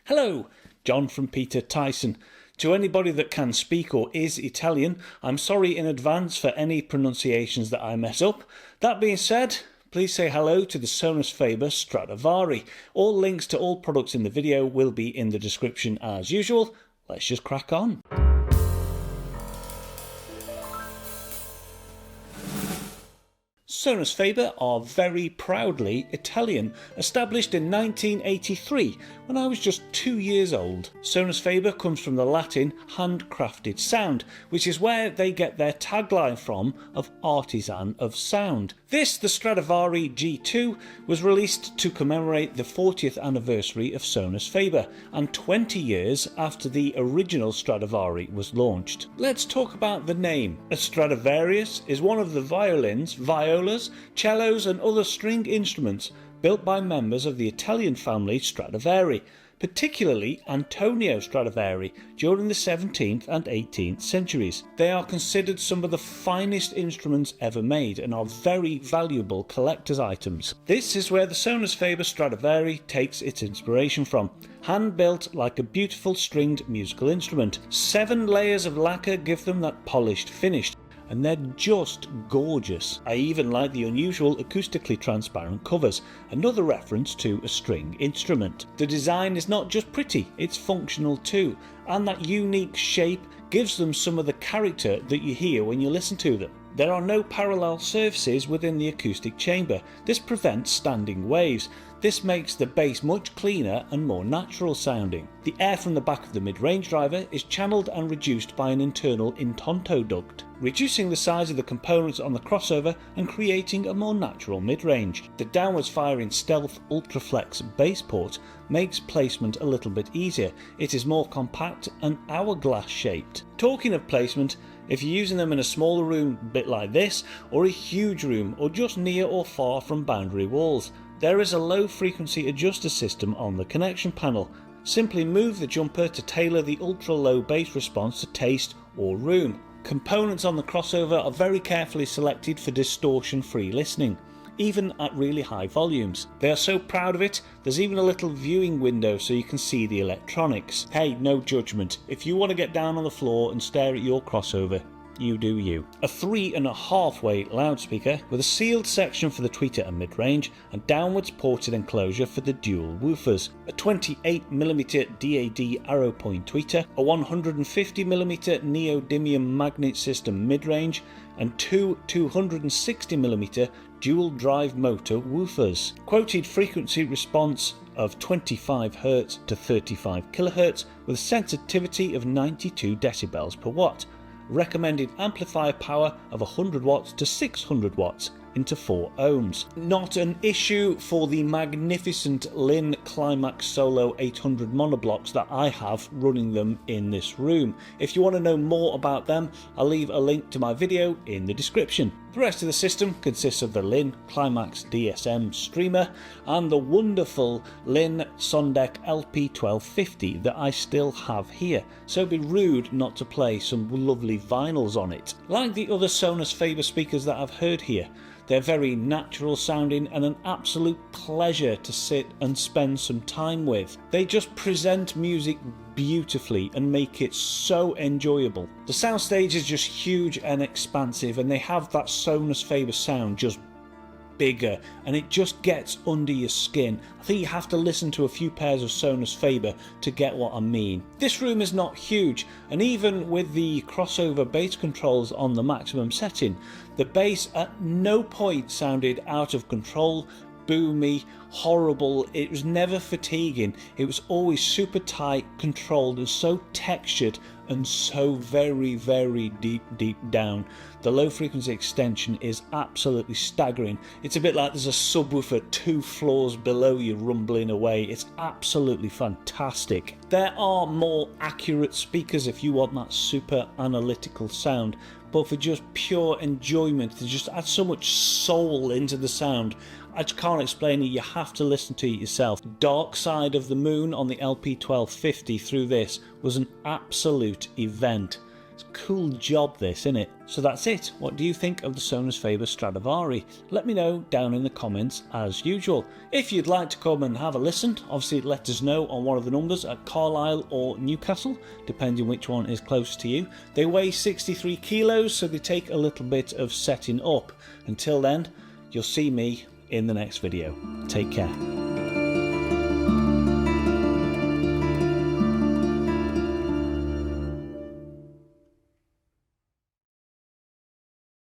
Hello, John from Peter Tyson. To anybody that can speak or is Italian, I'm sorry in advance for any pronunciations that I mess up. That being said, please say hello to the Sonus Faber Stradivari. All links to all products in the video will be in the description as usual. Let's just crack on. Sonus Faber are very proudly Italian, established in 1983 when I was just 2 years old. Sonus Faber comes from the Latin handcrafted sound, which is where they get their tagline from of artisan of sound. This, the Stradivari G2, was released to commemorate the 40th anniversary of Sonus Faber and 20 years after the original Stradivari was launched. Let's talk about the name. A Stradivarius is one of the violins, violas, cellos and other string instruments built by members of the Italian family Stradivari, particularly Antonio Stradivari, during the 17th and 18th centuries. They are considered some of the finest instruments ever made and are very valuable collector's items. This is where the Sonus Faber Stradivari takes its inspiration from. Hand-built like a beautiful stringed musical instrument. 7 layers of lacquer give them that polished finish, and they're just gorgeous. I even like the unusual acoustically transparent covers, another reference to a string instrument. The design is not just pretty, it's functional too, and that unique shape gives them some of the character that you hear when you listen to them. There are no parallel surfaces within the acoustic chamber. This prevents standing waves. This makes the bass much cleaner and more natural sounding. The air from the back of the mid-range driver is channeled and reduced by an internal intonto duct, reducing the size of the components on the crossover and creating a more natural mid-range. The downwards firing stealth Ultraflex bass port makes placement a little bit easier. It is more compact and hourglass shaped. Talking of placement, if you're using them in a smaller room, a bit like this, or a huge room, or just near or far from boundary walls, there is a low frequency adjuster system on the connection panel. Simply move the jumper to tailor the ultra low bass response to taste or room. Components on the crossover are very carefully selected for distortion free listening, even at really high volumes. They are so proud of it, there's even a little viewing window so you can see the electronics. Hey, no judgment. If you want to get down on the floor and stare at your crossover, you do you. A 3.5 way loudspeaker with a sealed section for the tweeter and mid-range and downwards ported enclosure for the dual woofers. A 28mm DAD arrow point tweeter, a 150mm neodymium magnet system mid-range and 2 260mm dual drive motor woofers. Quoted frequency response of 25Hz to 35kHz with sensitivity of 92 decibels per watt. Recommended amplifier power of 100 watts to 600 watts into 4 ohms. Not an issue for the magnificent Linn Klimx Solo 800 monoblocks that I have running them in this room. If you want to know more about them, I'll leave a link to my video in the description. The rest of the system consists of the Linn Klimx DSM streamer and the wonderful Linn Sondek LP1250 that I still have here, so it'd be rude not to play some lovely vinyls on it. Like the other Sonus Faber speakers that I've heard here, they're very natural sounding and an absolute pleasure to sit and spend some time with. They just present music beautifully and make it so enjoyable. The soundstage is just huge and expansive, and they have that Sonus Faber sound just bigger, and it just gets under your skin. I think you have to listen to a few pairs of Sonus Faber to get what I mean. This room is not huge, and even with the crossover bass controls on the maximum setting, the bass at no point sounded out of control, boomy, horrible. It was never fatiguing. It was always super tight, controlled, and so textured and so very, very deep down. The low frequency extension is absolutely staggering. It's a bit like there's a subwoofer 2 floors below you rumbling away. It's absolutely fantastic. There are more accurate speakers if you want that super analytical sound, but for just pure enjoyment, to just add so much soul into the sound, I just can't explain it. You have to listen to it yourself. Dark Side of the Moon on the LP1250 through this was an absolute event. It's a cool job this, isn't it? So that's it. What do you think of the Sonus Faber Stradivari? Let me know down in the comments as usual. If you'd like to come and have a listen, obviously let us know on one of the numbers at Carlisle or Newcastle, depending which one is close to you. They weigh 63 kilos, so they take a little bit of setting up. Until then, you'll see me in the next video. Take care.